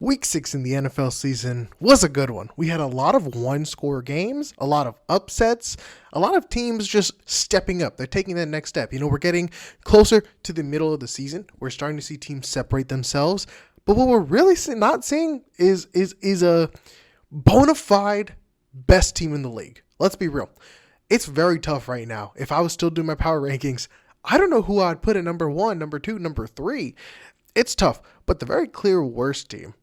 Week 6 in the NFL season was a good one. We had a lot of one-score games, a lot of upsets, a lot of teams just stepping up. They're taking that next step. We're getting closer to the middle of the season. We're starting to see teams separate themselves. But what we're really not seeing is a bona fide best team in the league. Let's be real. It's very tough right now. If I was still doing my power rankings, I don't know who I'd put at number 1, number 2, number 3. It's tough. But the very clear worst team,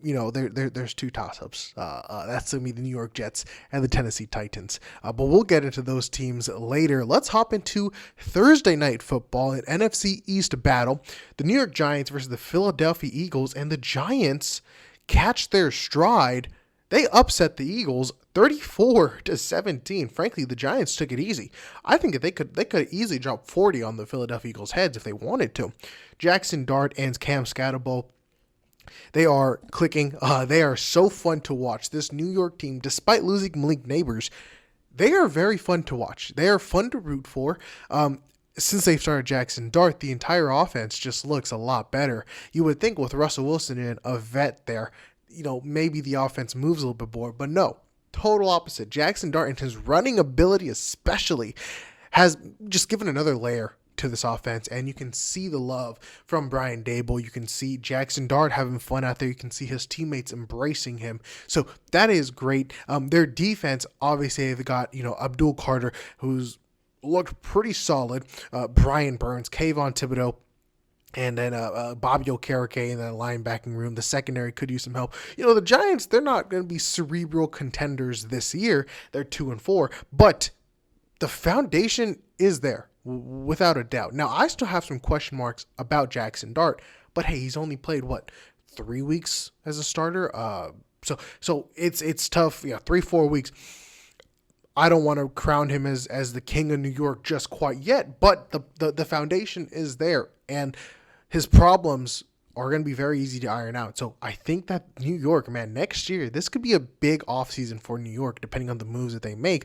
there's two toss-ups. That's going to be the New York Jets and the Tennessee Titans. But we'll get into those teams later. Let's hop into Thursday night football, an NFC East battle. The New York Giants versus the Philadelphia Eagles, and the Giants catch their stride. They upset the Eagles 34-17. Frankly, the Giants took it easy. I think they could easily drop 40 on the Philadelphia Eagles' heads if they wanted to. Jackson Dart and Cam Scatterbo, they are clicking. They are so fun to watch. This New York team, despite losing Malik Neighbors, they are very fun to watch. They are fun to root for. Since they've started Jackson Dart, the entire offense just looks a lot better. You would think with Russell Wilson and a vet there, maybe the offense moves a little bit more, but no, total opposite. Jackson Dart and his running ability especially has just given another layer to this offense, and you can see the love from Brian Dable. You can see Jackson Dart having fun out there. You can see his teammates embracing him. So that is great. Their defense, obviously, they've got, Abdul Carter, who's looked pretty solid, Brian Burns, Kayvon Thibodeau, and then Bobby Okereke in that linebacking room. The secondary could use some help. The Giants, they're not going to be cerebral contenders this year. They're 2-4, but the foundation is there without a doubt. Now, I still have some question marks about Jackson Dart, but hey, he's only played 3 weeks as a starter. So it's tough. 3-4 weeks. I don't want to crown him as the king of New York just quite yet, but the foundation is there, and his problems are going to be very easy to iron out. So I think that New York, man, next year, this could be a big offseason for New York, depending on the moves that they make.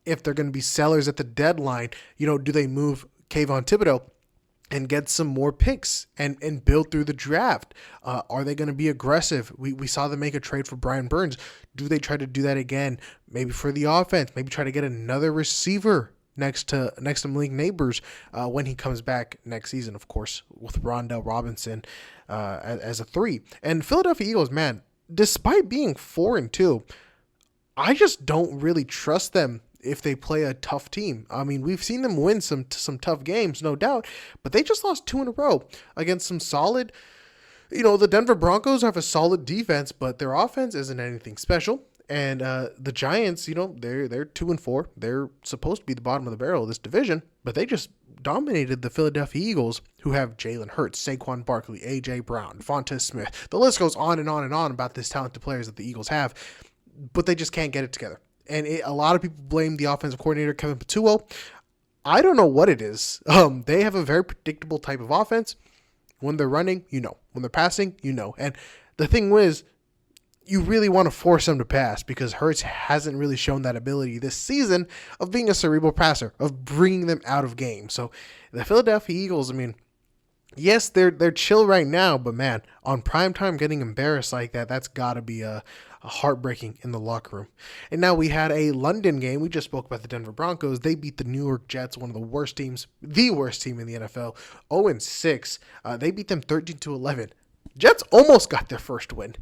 If they're going to be sellers at the deadline, do they move Kayvon Thibodeau and get some more picks and build through the draft? Are they going to be aggressive? We saw them make a trade for Brian Burns. Do they try to do that again? Maybe for the offense, maybe try to get another receiver next to Malik Neighbors when he comes back next season, of course, with Rondell Robinson as a 3. And Philadelphia Eagles, man, despite being 4-2, I just don't really trust them if they play a tough team. I mean, we've seen them win some tough games, no doubt, but they just lost 2 in a row against some solid, the Denver Broncos have a solid defense, but their offense isn't anything special. And the Giants, they're 2-4. They're supposed to be the bottom of the barrel of this division, but they just dominated the Philadelphia Eagles, who have Jalen Hurts, Saquon Barkley, A.J. Brown, Devonta Smith. The list goes on and on and on about this talented players that the Eagles have, but they just can't get it together. And a lot of people blame the offensive coordinator, Kevin Patullo. I don't know what it is. They have a very predictable type of offense. When they're running, When they're passing, And the thing is, you really want to force them to pass because Hurts hasn't really shown that ability this season of being a cerebral passer, of bringing them out of games. So the Philadelphia Eagles, yes, they're chill right now, but man, on primetime getting embarrassed like that's got to be a heartbreaking in the locker room. And now we had a London game. We just spoke about the Denver Broncos. They beat the New York Jets, one of the worst teams, the worst team in the NFL, 0-6. They beat them 13-11. Jets almost got their first win.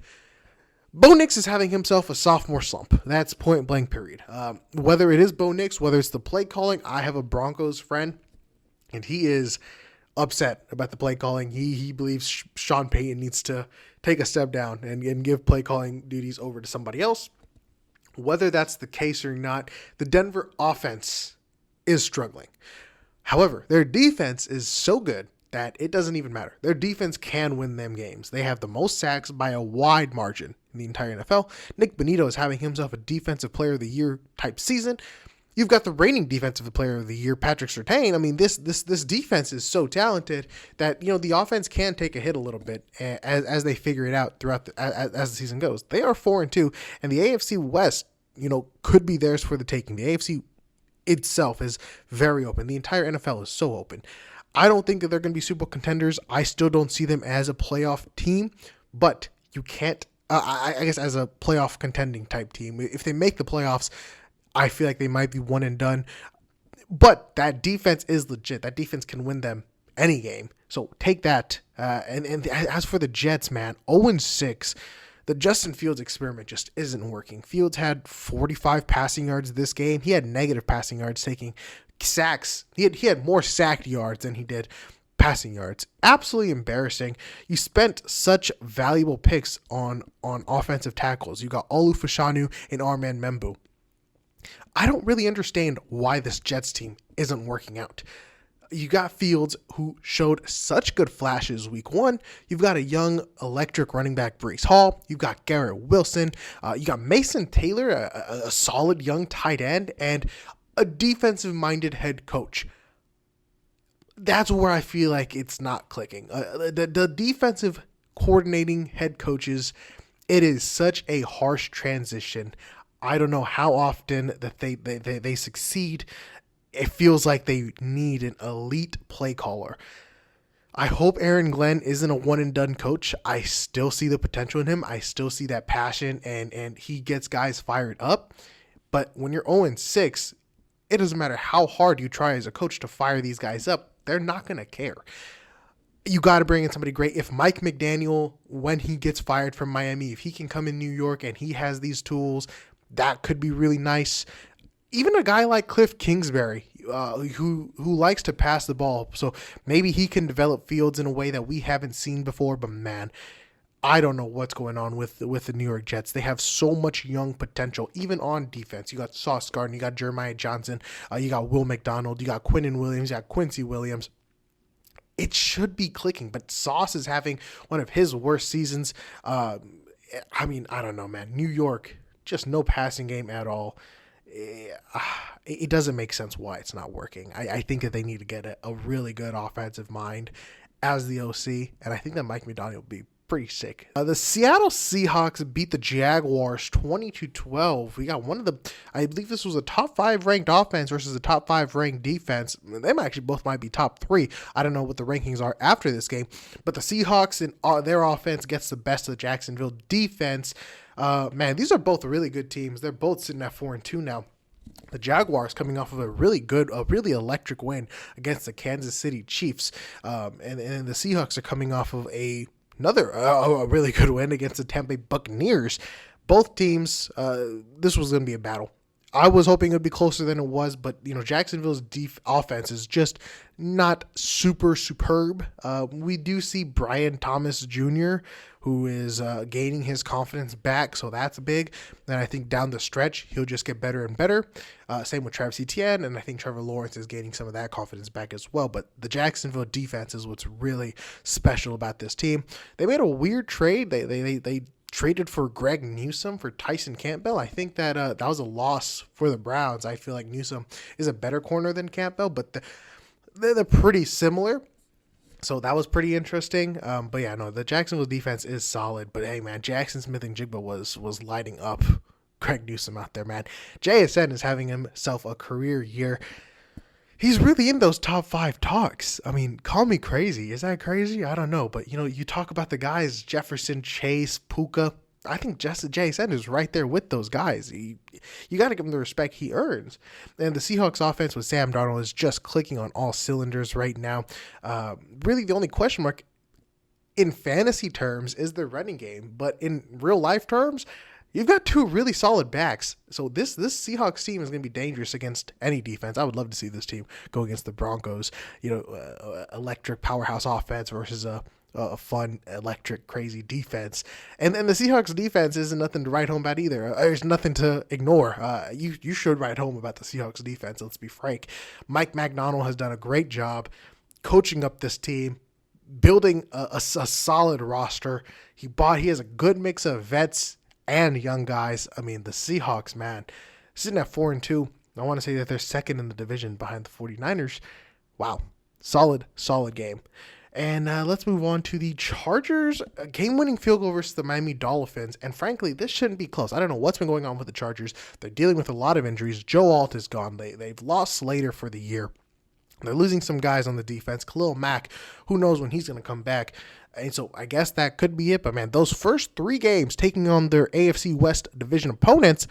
Bo Nix is having himself a sophomore slump. That's point blank period. Whether it is Bo Nix, whether it's the play calling, I have a Broncos friend, and he is upset about the play calling. He believes Sean Payton needs to take a step down and give play calling duties over to somebody else. Whether that's the case or not, the Denver offense is struggling. However, their defense is so good that it doesn't even matter. Their defense can win them games. They have the most sacks by a wide margin in the entire NFL. Nick Bonito is having himself a Defensive Player of the Year type season. You've got the reigning Defensive Player of the Year, Patrick Surtain. This defense is so talented that the offense can take a hit a little bit as they figure it out throughout as the season goes. They are 4-2, and the AFC West, could be theirs for the taking. The AFC itself is very open. The entire NFL is so open. I don't think that they're going to be super contenders. I still don't see them as a playoff team, but You can't. I guess as a playoff contending type team, if they make the playoffs, I feel like they might be one and done. But that defense is legit. That defense can win them any game. So take that. And as for the Jets, man, 0-6. The Justin Fields experiment just isn't working. Fields had 45 passing yards this game. He had negative passing yards, taking sacks. He had more sacked yards than he did passing yards. Absolutely embarrassing. You spent such valuable picks on offensive tackles. You got Olu Fashanu and Armand Membu. I don't really understand why this Jets team isn't working out. You got Fields, who showed such good flashes week one. You've got a young electric running back, Breece Hall. You've got Garrett Wilson. You got Mason Taylor, a solid young tight end, and a defensive-minded head coach. That's where I feel like it's not clicking. The defensive coordinating head coaches, it is such a harsh transition. I don't know how often that they succeed. It feels like they need an elite play caller. I hope Aaron Glenn isn't a one-and-done coach. I still see the potential in him. I still see that passion, and he gets guys fired up. But when you're 0-6, it doesn't matter how hard you try as a coach to fire these guys up. They're not going to care. You got to bring in somebody great. If Mike McDaniel, when he gets fired from Miami, if he can come in New York and he has these tools, that could be really nice. Even a guy like Cliff Kingsbury, who likes to pass the ball, so maybe he can develop Fields in a way that we haven't seen before. But man, I don't know what's going on with the New York Jets. They have so much young potential, even on defense. You got Sauce Gardner, you got Jeremiah Johnson, you got Will McDonald, you got Quinnen Williams, you got Quincy Williams. It should be clicking, but Sauce is having one of his worst seasons. I don't know, man. New York, just no passing game at all. It doesn't make sense why it's not working. I think that they need to get a really good offensive mind as the OC, and I think that Mike McDaniel will be pretty sick. The Seattle Seahawks beat the Jaguars 20-12. We got I believe this was a top 5 ranked offense versus a top 5 ranked defense. They might be top 3. I don't know what the rankings are after this game, but the Seahawks and their offense gets the best of the Jacksonville defense. Man, these are both really good teams. They're both sitting at 4-2 now. The Jaguars coming off of a really electric win against the Kansas City Chiefs. And the Seahawks are coming off of another really good win against the Tampa Bay Buccaneers. Both teams, this was going to be a battle. I was hoping it would be closer than it was, but Jacksonville's offense is just not super superb. We do see Brian Thomas Jr., who is gaining his confidence back, so that's big. And I think down the stretch, he'll just get better and better. Same with Travis Etienne, and I think Trevor Lawrence is gaining some of that confidence back as well. But the Jacksonville defense is what's really special about this team. They made a weird trade. They traded for Greg Newsome for Tyson Campbell. I think that that was a loss for the Browns. I feel like Newsome is a better corner than Campbell, but they're pretty similar. So that was pretty interesting. But yeah, no, the Jacksonville defense is solid. But hey, man, Jackson Smith-Njigba was lighting up Greg Newsome out there, man. JSN is having himself a career year. He's really in those top 5 talks. I mean, call me crazy. Is that crazy? I don't know. But, you talk about the guys, Jefferson, Chase, Puka. I think JSN is right there with those guys. You got to give him the respect he earns. And the Seahawks offense with Sam Darnold is just clicking on all cylinders right now. Really, the only question mark in fantasy terms is the running game. But in real life terms, you've got 2 really solid backs. So this Seahawks team is going to be dangerous against any defense. I would love to see this team go against the Broncos. Electric powerhouse offense versus a fun, electric, crazy defense. And the Seahawks defense isn't nothing to write home about either. There's nothing to ignore. You should write home about the Seahawks defense, let's be frank. Mike McDonald has done a great job coaching up this team, building a solid roster. He has a good mix of vets and young guys. I mean, the Seahawks, man, sitting at 4-2. I want to say that they're second in the division behind the 49ers. Wow. Solid game. And let's move on to the Chargers. A game-winning field goal versus the Miami Dolphins. And frankly, this shouldn't be close. I don't know what's been going on with the Chargers. They're dealing with a lot of injuries. Joe Alt is gone. They've lost Slater for the year. They're losing some guys on the defense. Khalil Mack, who knows when he's going to come back. And so I guess that could be it. But man, those first 3 games taking on their AFC West division opponents,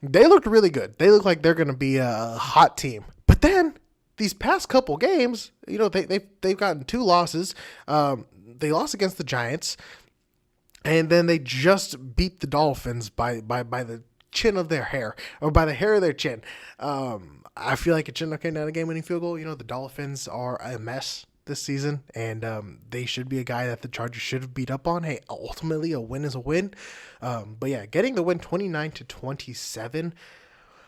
they looked really good. They look like they're going to be a hot team. But then these past couple games, they've gotten 2 losses. They lost against the Giants, and then they just beat the Dolphins by the chin of their hair, or by the hair of their chin. I feel like it shouldn't have came down a game-winning field goal. The Dolphins are a mess this season, and they should be a guy that the Chargers should have beat up on. Hey, ultimately a win is a win. But yeah, getting the win 29-27.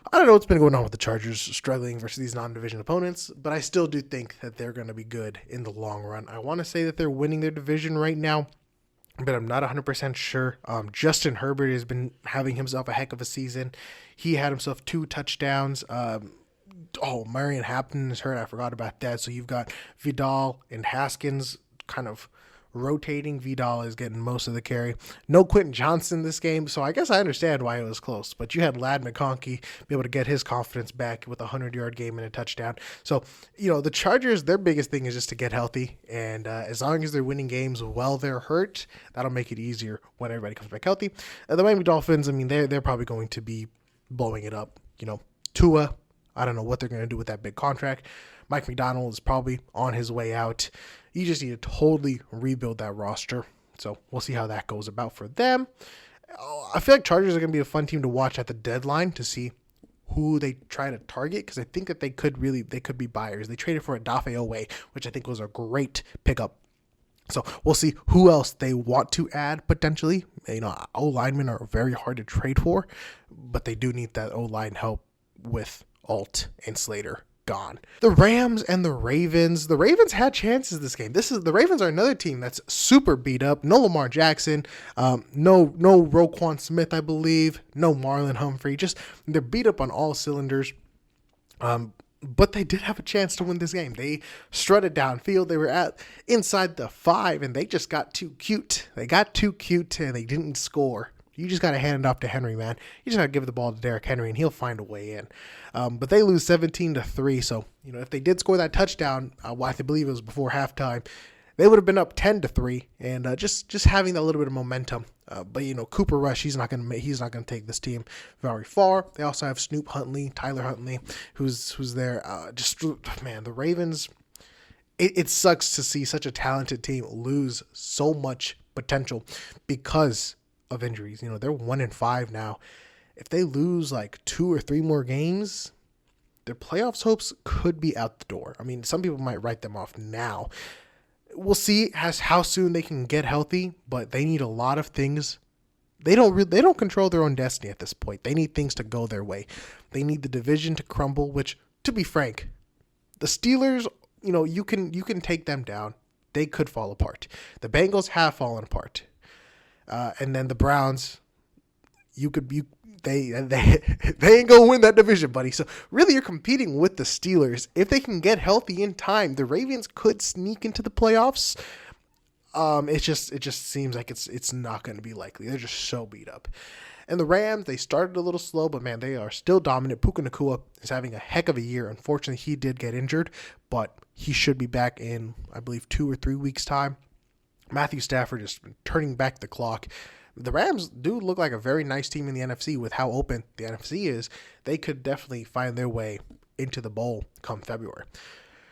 I don't know what's been going on with the Chargers struggling versus these non-division opponents, but I still do think that they're going to be good in the long run. I want to say that they're winning their division right now, but I'm not 100% sure. Justin Herbert has been having himself a heck of a season. He had himself 2 touchdowns. Marion Hampton is hurt. I forgot about that. So you've got Vidal and Haskins kind of rotating. Vidal is getting most of the carry. No Quentin Johnson this game, so I guess I understand why it was close. But you had Lad McConkey be able to get his confidence back with a 100-yard game and a touchdown. So, the Chargers, their biggest thing is just to get healthy. And as long as they're winning games while they're hurt, that'll make it easier when everybody comes back healthy. The Miami Dolphins, they're probably going to be blowing it up. Tua, I don't know what they're going to do with that big contract. Mike McDonald is probably on his way out. You just need to totally rebuild that roster. So we'll see how that goes about for them. I feel like Chargers are going to be a fun team to watch at the deadline to see who they try to target, because I think that they could be buyers. They traded for Odafe Owe, which I think was a great pickup. So we'll see who else they want to add potentially. O-linemen are very hard to trade for, but they do need that O-line help with Alt and Slater gone. The Rams and the Ravens. The Ravens had chances this game. The Ravens are another team that's super beat up. No Lamar Jackson, no Roquan Smith, I believe, no Marlon Humphrey. Just they're beat up on all cylinders. But they did have a chance to win this game. They strutted downfield. They were inside the 5, and they just got too cute. They got too cute, and they didn't score. You just got to hand it off to Henry, man. You just got to give the ball to Derrick Henry, and he'll find a way in. But they lose 17-3. So, if they did score that touchdown, I believe it was before halftime, they would have been up 10-3, and just having that little bit of momentum. But Cooper Rush, he's not gonna take this team very far. They also have Tyler Huntley, who's there. The Ravens. It sucks to see such a talented team lose so much potential because of injuries. They're 1-5 now. If they lose like 2 or 3 more games, their playoffs hopes could be out the door. Some people might write them off now. We'll see how soon they can get healthy, but they need a lot of things. They don't control their own destiny at this point. They need things to go their way. They need the division to crumble, which, to be frank, the Steelers, you can take them down. They could fall apart. The Bengals have fallen apart. And then the Browns, they ain't gonna win that division, buddy. So really, you're competing with the Steelers. If they can get healthy in time, the Ravens could sneak into the playoffs. It just seems like it's not going to be likely. They're just so beat up. And the Rams, they started a little slow, but man, they are still dominant. Puka Nacua is having a heck of a year. Unfortunately, he did get injured, but he should be back in, I believe, 2 or 3 weeks' time. Matthew Stafford is turning back the clock. The Rams do look like a very nice team in the NFC with how open the NFC is. They could definitely find their way into the bowl come February.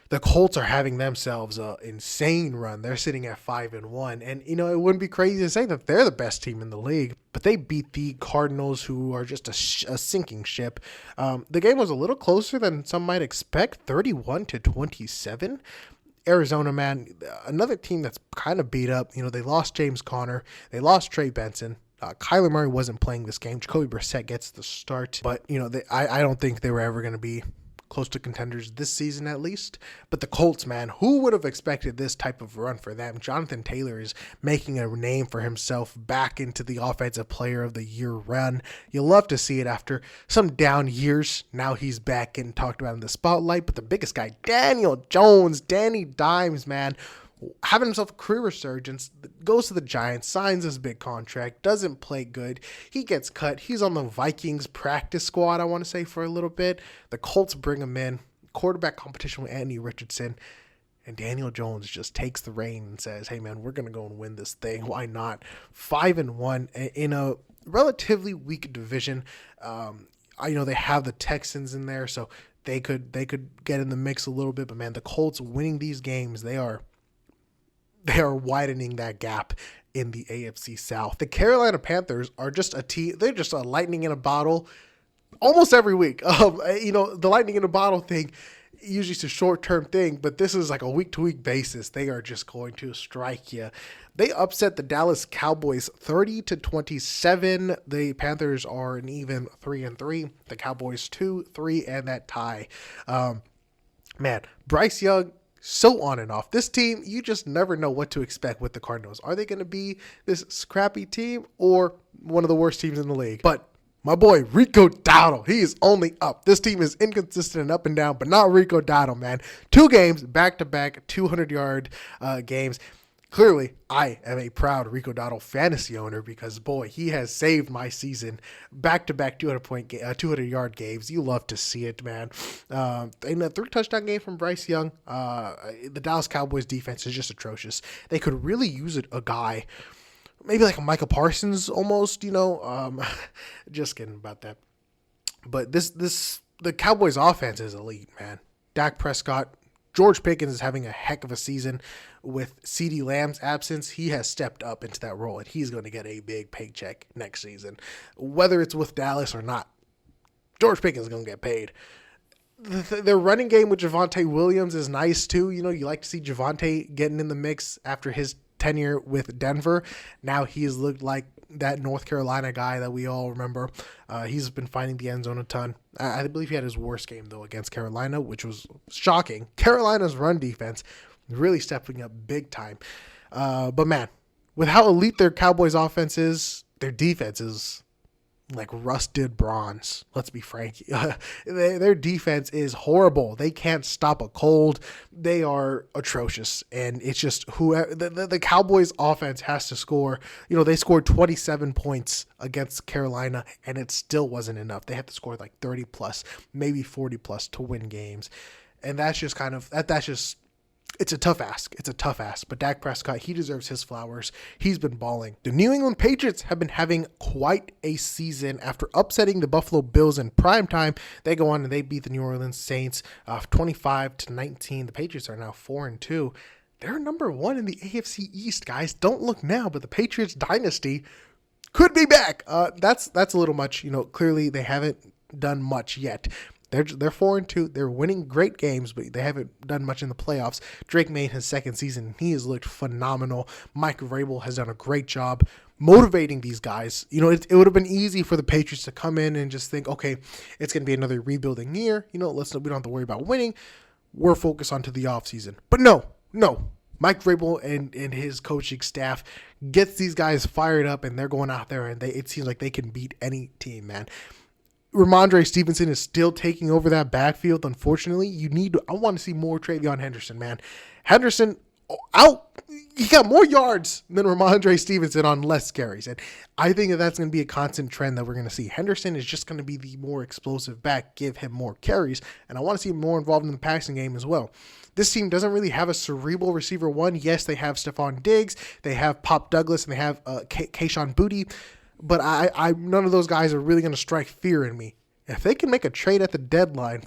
The Colts are having themselves an insane run. They're sitting at 5-1. And, it wouldn't be crazy to say that they're the best team in the league, but they beat the Cardinals, who are just a sinking ship. The game was a little closer than some might expect, 31-27. Arizona, man, another team that's kind of beat up. They lost James Conner. They lost Trey Benson. Kyler Murray wasn't playing this game. Jacoby Brissett gets the start. But, I don't think they were ever going to be close to contenders this season at least. But the Colts, man, who would have expected this type of run for them? Jonathan Taylor is making a name for himself back into the Offensive Player of the Year run. You'll love to see it after some down years. Now he's back getting talked about in the spotlight. But the biggest guy, Daniel Jones, Danny Dimes, man, having himself a career resurgence, goes to the Giants, signs his big contract, doesn't play good. He gets cut. He's on the Vikings practice squad, I want to say, for a little bit. The Colts bring him in. Quarterback competition with Andy Richardson. And Daniel Jones just takes the reign and says, hey, man, we're going to go and win this thing. Why not? 5-1 in a relatively weak division. They have the Texans in there, so they could get in the mix a little bit. But, man, the Colts winning these games, they are widening that gap in the AFC South. The Carolina Panthers are just a team. They're just a lightning in a bottle almost every week. The lightning in a bottle thing, usually it's a short-term thing, but this is like a week-to-week basis. They are just going to strike you. They upset the Dallas Cowboys 30-27. The Panthers are an even 3-3. The Cowboys 2-3, and that tie. Bryce Young, so on and off. This team, you just never know what to expect with the Cardinals. Are they going to be this scrappy team or one of the worst teams in the league? But my boy, RICO DOWDLE, he is only up. This team is inconsistent and up and down, but not RICO DOWDLE, man. 2 games, back-to-back, 200-yard games. Clearly, I am a proud RICO DOWDLE fantasy owner because, boy, he has saved my season. Back-to-back 200-yard games. You love to see it, man. In a 3-touchdown game from Bryce Young, the Dallas Cowboys defense is just atrocious. They could really use a guy, maybe like a Micah Parsons almost, just kidding about that. But the Cowboys offense is elite, man. Dak Prescott, George Pickens is having a heck of a season with CeeDee Lamb's absence. He has stepped up into that role, and he's going to get a big paycheck next season. Whether it's with Dallas or not, George Pickens is going to get paid. Their running game with Javonte Williams is nice, too. You like to see Javonte getting in the mix after his tenure with Denver. Now he's looked like that North Carolina guy that we all remember. He's been finding the end zone a ton. I believe he had his worst game, though, against Carolina, which was shocking. Carolina's run defense really stepping up big time. But, man, with how elite their Cowboys offense is, their defense is like rusted bronze. Let's be frank. Their defense is horrible. They can't stop a cold. They are atrocious. And it's just whoever the Cowboys offense has to score. They scored 27 points against Carolina, and it still wasn't enough. They had to score like 30 plus, maybe 40 plus to win games. And that's just it's a tough ask. But Dak Prescott, he deserves his flowers. He's been balling. The New England Patriots have been having quite a season. After upsetting the Buffalo Bills in primetime, they go on and they beat the New Orleans Saints 25-19. The Patriots are now 4-2. They're number 1 in the AFC East, guys. Don't look now, but the Patriots dynasty could be back. That's a little much. Clearly they haven't done much yet. They're 4-2. They're winning great games, but they haven't done much in the playoffs. Drake made his second season. He has looked phenomenal. Mike Vrabel has done a great job motivating these guys. It would have been easy for the Patriots to come in and just think, okay, it's going to be another rebuilding year. We don't have to worry about winning. We're focused onto the offseason. But no. Mike Vrabel and his coaching staff gets these guys fired up, and they're going out there, and it seems like they can beat any team, man. Ramondre Stevenson is still taking over that backfield. Unfortunately, I want to see more Travion Henderson, man. Henderson he got more yards than Ramondre Stevenson on less carries. And I think that's going to be a constant trend that we're going to see. Henderson is just going to be the more explosive back, give him more carries. And I want to see him more involved in the passing game as well. This team doesn't really have a cerebral receiver one. Yes, they have Stephon Diggs, they have Pop Douglas, and they have Kayshon Boutte. But I none of those guys are really going to strike fear in me. If they can make a trade at the deadline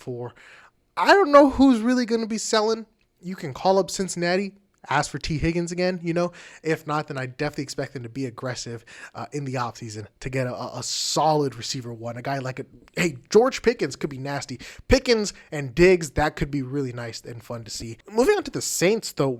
I don't know who's really going to be selling. You can call up Cincinnati, ask for T. Higgins again, If not, then I definitely expect them to be aggressive in the offseason to get a solid receiver one. A guy like George Pickens could be nasty. Pickens and Diggs, that could be really nice and fun to see. Moving on to the Saints, though,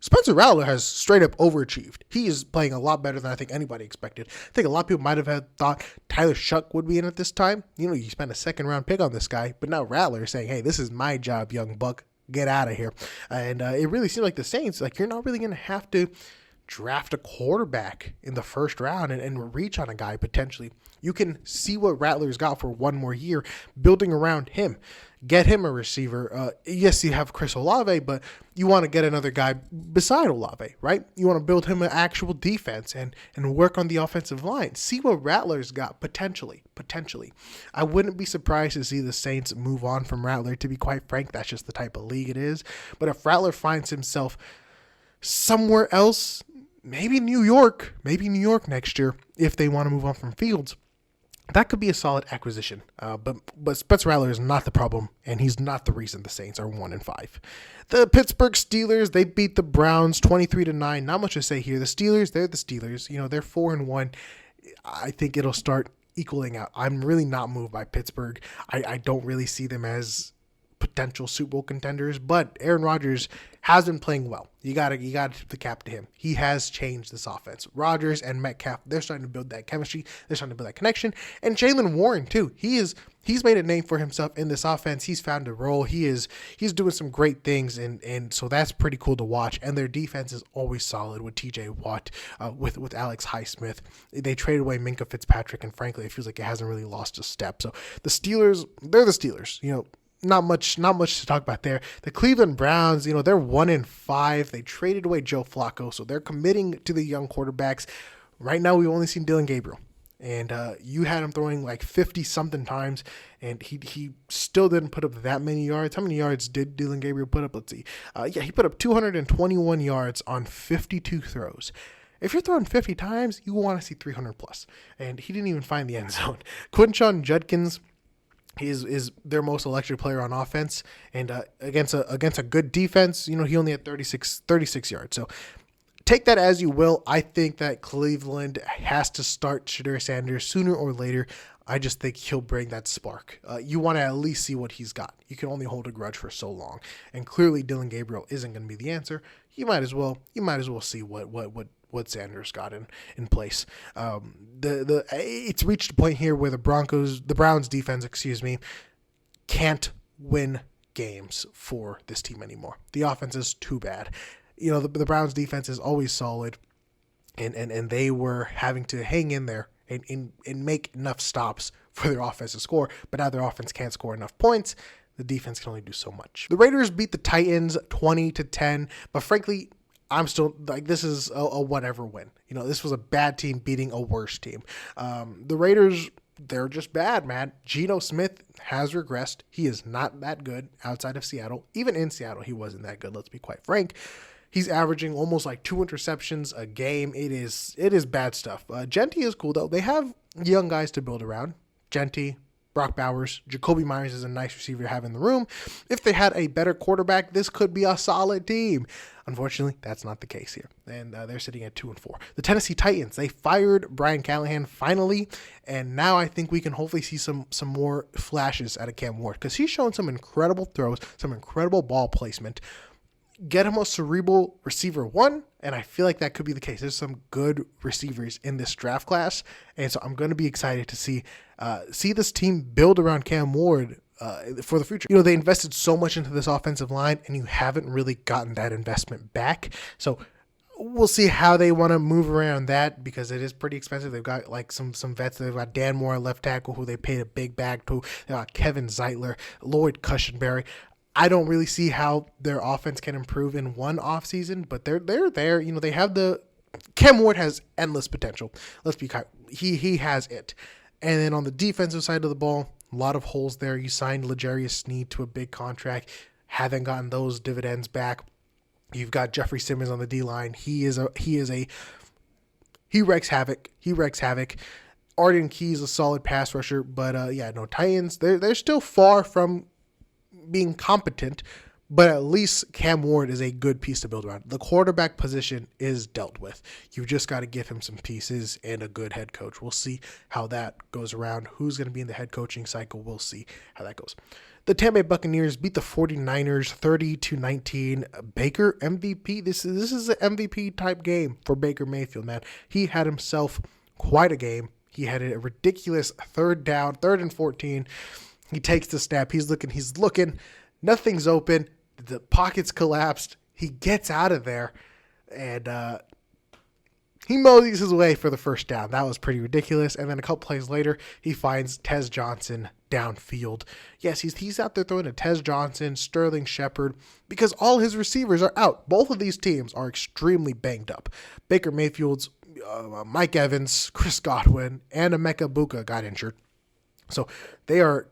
Spencer Rattler has straight up overachieved. He is playing a lot better than I think anybody expected. I think a lot of people might have thought Tyler Shuck would be in at this time. You spent a second-round pick on this guy, but now Rattler is saying, hey, this is my job, young buck. Get out of here. And it really seemed like the Saints, you're not really going to have to draft a quarterback in the first round and reach on a guy potentially. You can see what Rattler's got for one more year, building around him. Get him a receiver. Yes, you have Chris Olave, but you want to get another guy beside Olave, right? You want to build him an actual defense and work on the offensive line. See what Rattler's got potentially. I wouldn't be surprised to see the Saints move on from Rattler, to be quite frank. That's just the type of league it is. But if Rattler finds himself somewhere else, maybe New York next year, if they want to move on from Fields, that could be a solid acquisition. But Spencer Rattler is not the problem, and he's not the reason the Saints are 1-5. The Pittsburgh Steelers, they beat the Browns 23-9. Not much to say here. The Steelers, they're the Steelers. They're 4-1. I think it'll start equaling out. I'm really not moved by Pittsburgh. I don't really see them as potential Super Bowl contenders, but Aaron Rodgers has been playing well. You gotta tip the cap to him. He has changed this offense. Rodgers and Metcalf, they're starting to build that chemistry. They're starting to build that connection. And Jaylen Warren too. He's made a name for himself in this offense. He's found a role. He's doing some great things, and so that's pretty cool to watch. And their defense is always solid with T.J. Watt, with Alex Highsmith. They traded away Minkah Fitzpatrick, and frankly, it feels like it hasn't really lost a step. So the Steelers, they're the Steelers. Not much to talk about there. The Cleveland Browns, they're 1-5. They traded away Joe Flacco, so they're committing to the young quarterbacks. Right now, we've only seen Dylan Gabriel, and you had him throwing like 50-something times, and he still didn't put up that many yards. How many yards did Dylan Gabriel put up? Let's see. He put up 221 yards on 52 throws. If you're throwing 50 times, you want to see 300 plus, and he didn't even find the end zone. Quinshon Judkins is their most electric player on offense, and against a good defense, he only had 36 yards. So take that as you will. I think that Cleveland has to start Shedeur Sanders sooner or later. I just think he'll bring that spark. You want to at least see what he's got. You can only hold a grudge for so long, and clearly Dylan Gabriel isn't going to be the answer. You might as well see what Sanders got in place. It's reached a point here where the Browns defense, can't win games for this team anymore. The offense is too bad. The Browns defense is always solid, and they were having to hang in there and make enough stops for their offense to score, but now their offense can't score enough points. The defense can only do so much. The Raiders beat the Titans 20-10, but frankly, I'm still like, this is a whatever win. This was a bad team beating a worse team. The Raiders, they're just bad, man. Geno Smith has regressed. He is not that good outside of Seattle. Even in Seattle, he wasn't that good. Let's be quite frank. He's averaging almost like 2 interceptions a game. It is bad stuff. Genty is cool though. They have young guys to build around. Genty, Brock Bowers, Jacoby Myers is a nice receiver to have in the room. If they had a better quarterback, this could be a solid team. Unfortunately, that's not the case here, and they're sitting at 2-4. The Tennessee Titans, they fired Brian Callahan finally, and now I think we can hopefully see some more flashes out of Cam Ward, because he's shown some incredible throws, some incredible ball placement. Get him a cerebral receiver one, and I feel like that could be the case. There's some good receivers in this draft class, and so I'm going to be excited to see this team build around Cam Ward for the future. They invested so much into this offensive line, and you haven't really gotten that investment back. So we'll see how they want to move around that, because it is pretty expensive. They've got like some vets. They've got Dan Moore, left tackle, who they paid a big bag to. They've got Kevin Zeitler, Lloyd Cushenberry. I don't really see how their offense can improve in one offseason, but they're there. They have Cam Ward has endless potential. Let's be kind. He has it. And then on the defensive side of the ball, a lot of holes there. You signed L'Jarius Sneed to a big contract, haven't gotten those dividends back. You've got Jeffrey Simmons on the D-line. He wreaks havoc. Arden Key is a solid pass rusher, but Titans, they're still far from being competent, but at least Cam Ward is a good piece to build around. The quarterback position is dealt with. You've just got to give him some pieces and a good head coach. We'll see how that goes around. Who's going to be in the head coaching cycle? We'll see how that goes. The Tampa Bay Buccaneers beat the 49ers 30-19. Baker MVP. This is an MVP type game for Baker Mayfield, man. He had himself quite a game. He had a ridiculous third and 14. He takes the snap. He's looking. Nothing's open. The pocket's collapsed. He gets out of there, and He moseys his way for the first down. That was pretty ridiculous. And then a couple plays later, he finds Tez Johnson downfield. Yes, he's out there throwing to Tez Johnson, Sterling Shepard, because all his receivers are out. Both of these teams are extremely banged up. Baker Mayfield's Mike Evans, Chris Godwin, and Emeka Buka got injured. So they are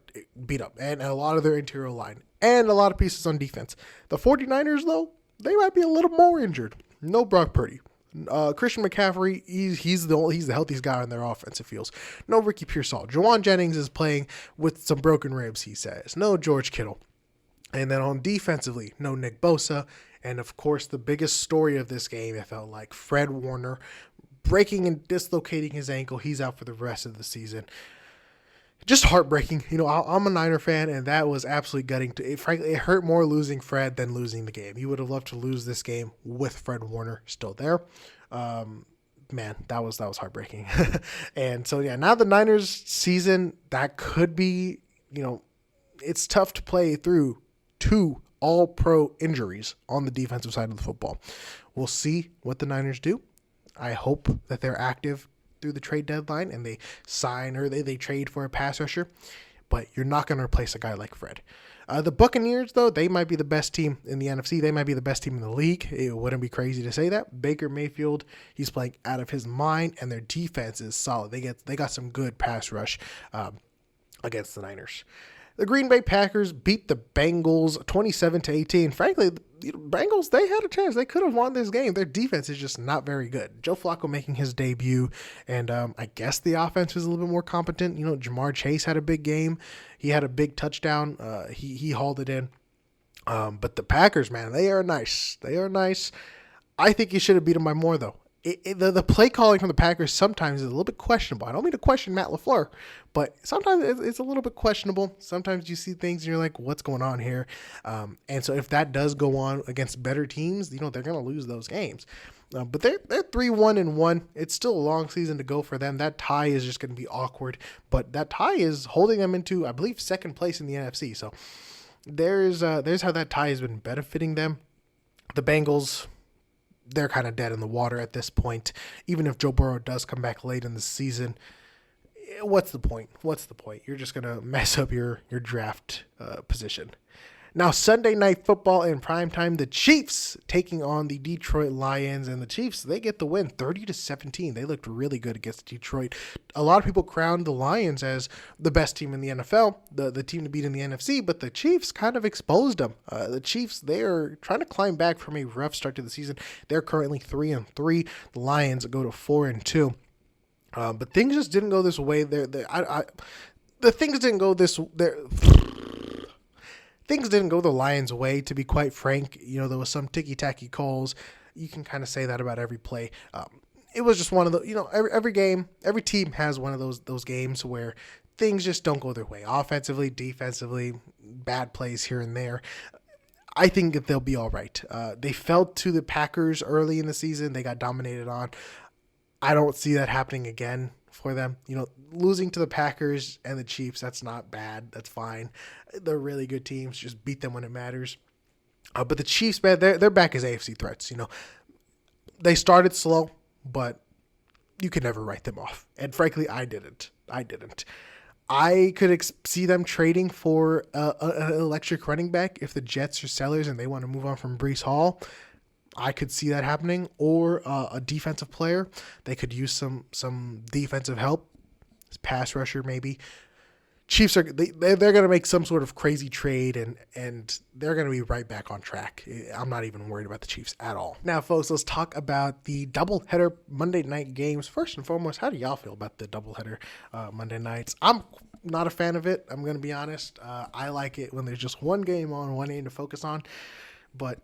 beat up. And a lot of their interior line. And a lot of pieces on defense. The 49ers, though, they might be a little more injured. No Brock Purdy. Christian McCaffrey, he's the healthiest guy on their offense, it feels. No Ricky Pearsall. Juwan Jennings is playing with some broken ribs, he says. No George Kittle. And then on defensively, no Nick Bosa. And of course, the biggest story of this game, it felt like Fred Warner breaking and dislocating his ankle. He's out for the rest of the season. Just heartbreaking. I'm a Niner fan, and that was absolutely gutting. Frankly, it hurt more losing Fred than losing the game. You would have loved to lose this game with Fred Warner still there. Man, that was heartbreaking. And so, yeah, now the Niners season, that could be, it's tough to play through 2 all-pro injuries on the defensive side of the football. We'll see what the Niners do. I hope that they're active through the trade deadline and they sign or they trade for a pass rusher, but you're not going to replace a guy like Fred. The Buccaneers, though, they might be the best team in the NFC. They might be the best team in the league. It wouldn't be crazy to say that. Baker Mayfield, he's playing out of his mind, and their defense is solid. They got some good pass rush against the Niners. The Green Bay Packers beat the Bengals 27-18. Frankly, the Bengals, they had a chance. They could have won this game. Their defense is just not very good. Joe Flacco making his debut, and I guess the offense was a little bit more competent. Jamar Chase had a big game. He had a big touchdown. He hauled it in. But the Packers, man, they are nice. They are nice. I think you should have beat them by more, though. The play calling from the Packers sometimes is a little bit questionable. I don't mean to question Matt LaFleur, but sometimes it's a little bit questionable. Sometimes you see things and you're like, what's going on here? And so if that does go on against better teams, they're going to lose those games. But they're 3-1-1. It's still a long season to go for them. That tie is just going to be awkward. But that tie is holding them into, I believe, second place in the NFC. So there's how that tie has been benefiting them. The Bengals, they're kind of dead in the water at this point. Even if Joe Burrow does come back late in the season, what's the point? You're just going to mess up your draft position. Now, Sunday Night Football in primetime, the Chiefs taking on the Detroit Lions, and the Chiefs, they get the win 30-17. They looked really good against Detroit. A lot of people crowned the Lions as the best team in the NFL, the team to beat in the NFC, but the Chiefs kind of exposed them. The Chiefs, they are trying to climb back from a rough start to the season. They're currently 3-3. The Lions go to 4-2. But things just didn't go this way. Things didn't go the Lions' way, to be quite frank. There was some ticky-tacky calls. You can kind of say that about every play. It was just one of the, every game, every team has one of those games where things just don't go their way. Offensively, defensively, bad plays here and there. I think that they'll be all right. They fell to the Packers early in the season. They got dominated on. I don't see that happening again for them. Losing to the Packers and the Chiefs, that's not bad. That's fine. They're really good teams. Just beat them when it matters. But the Chiefs, man, they're back as AFC threats. They started slow, but you can never write them off. And frankly, I didn't. I could see them trading for an electric running back if the Jets are sellers and they want to move on from Breece Hall. I could see that happening, or a defensive player. They could use some defensive help, pass rusher maybe. Chiefs they're going to make some sort of crazy trade, and they're going to be right back on track. I'm not even worried about the Chiefs at all. Now, folks, let's talk about the doubleheader Monday night games. First and foremost, how do y'all feel about the doubleheader Monday nights? I'm not a fan of it. I'm going to be honest. I like it when there's just one game on, one game to focus on, but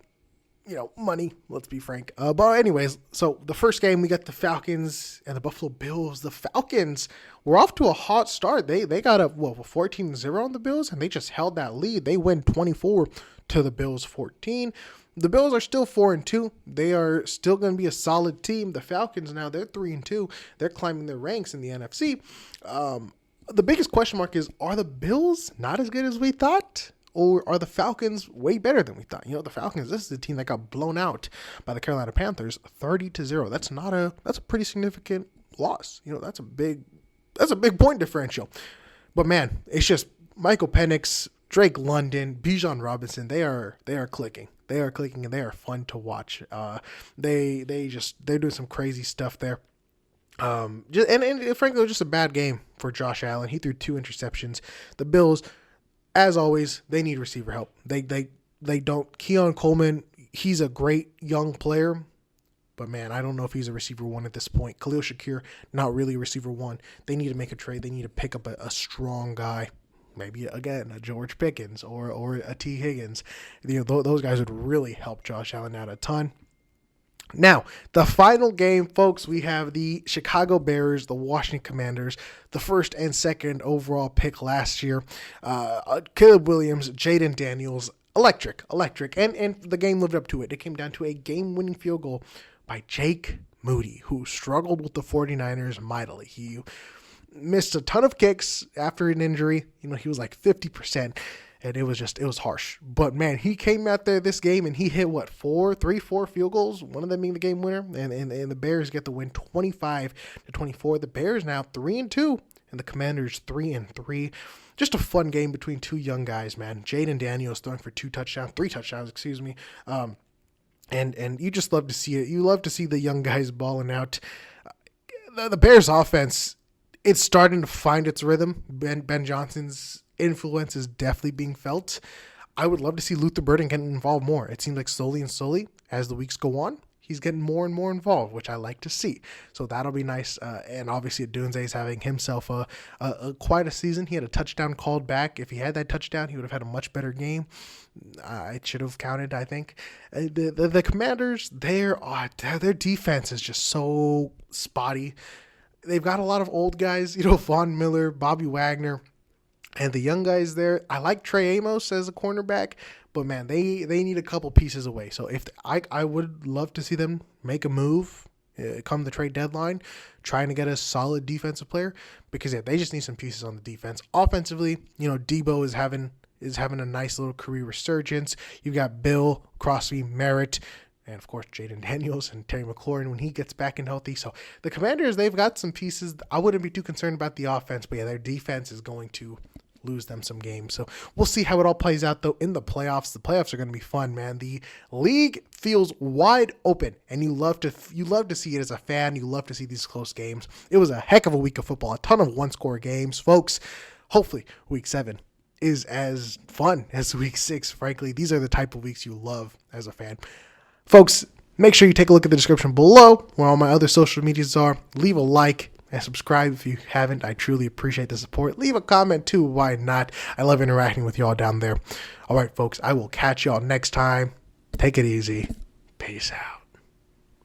money, let's be frank. But anyways, so the first game, we got the Falcons and the Buffalo Bills. The Falcons were off to a hot start. They got up, 14-0 on the Bills, and they just held that lead. They win 24 to the Bills 14. The Bills are still 4-2. They are still going to be a solid team. The Falcons now, they're 3-2. They're climbing their ranks in the NFC. The biggest question mark is, are the Bills not as good as we thought? or are the Falcons way better than we thought? The Falcons, this is a team that got blown out by the Carolina Panthers 30-0. That's a pretty significant loss. That's a big point differential. But man, it's just Michael Penix, Drake London, Bijan Robinson, they are clicking. They are clicking and they are fun to watch. They're doing some crazy stuff there. And frankly, it was just a bad game for Josh Allen. He threw 2 interceptions. The Bills, as always, they need receiver help. They don't. Keon Coleman, he's a great young player, but man, I don't know if he's a receiver 1 at this point. Khalil Shakir, not really a receiver 1. They need to make a trade. They need to pick up a strong guy. Maybe, again, a George Pickens or a T. Higgins. Those guys would really help Josh Allen out a ton. Now, the final game, folks, we have the Chicago Bears, the Washington Commanders, the first and second overall pick last year. Caleb Williams, Jaden Daniels, electric. And the game lived up to it. It came down to a game-winning field goal by Jake Moody, who struggled with the 49ers mightily. He missed a ton of kicks after an injury. He was like 50%. And it was harsh. But man, he came out there this game and he hit 4 field goals, one of them being the game winner. And the Bears get the win 25-24. The Bears now 3-2 and the Commanders 3-3. Just a fun game between 2 young guys, man. Jaden Daniels throwing for 3 touchdowns, excuse me. And you just love to see it. You love to see the young guys balling out. The Bears offense, it's starting to find its rhythm. Ben Johnson's influence is definitely being felt. I would love to see Luther Burden getting involved more. It seems like slowly, as the weeks go on, he's getting more and more involved, which I like to see. So that'll be nice. And obviously, Dunze is having himself quite a season. He had a touchdown called back. If he had that touchdown, he would have had a much better game. It should have counted, I think. The Commanders, their defense is just so spotty. They've got a lot of old guys, Von Miller, Bobby Wagner. And the young guys there, I like Trey Amos as a cornerback, but man, they need a couple pieces away. So if I would love to see them make a move come the trade deadline, trying to get a solid defensive player, because they just need some pieces on the defense. Offensively, Debo is having a nice little career resurgence. You've got Bill, Crosby, Merritt, and of course Jaden Daniels and Terry McLaurin when he gets back and healthy. So the Commanders, they've got some pieces. I wouldn't be too concerned about the offense, but yeah, their defense is going to lose them some games. So we'll see how it all plays out though in the playoffs. The playoffs are going to be fun, man. The league feels wide open and you love to see it as a fan. You love to see these close games. It was a heck of a week of football, a ton of 1-score games, folks. Hopefully week 7 is as fun as week 6. Frankly, these are the type of weeks you love as a fan. Folks, make sure you take a look at the description below where all my other social medias are. Leave a like and subscribe if you haven't. I truly appreciate the support. Leave a comment too. Why not? I love interacting with y'all down there. All right, folks, I will catch y'all next time. Take it easy. Peace out.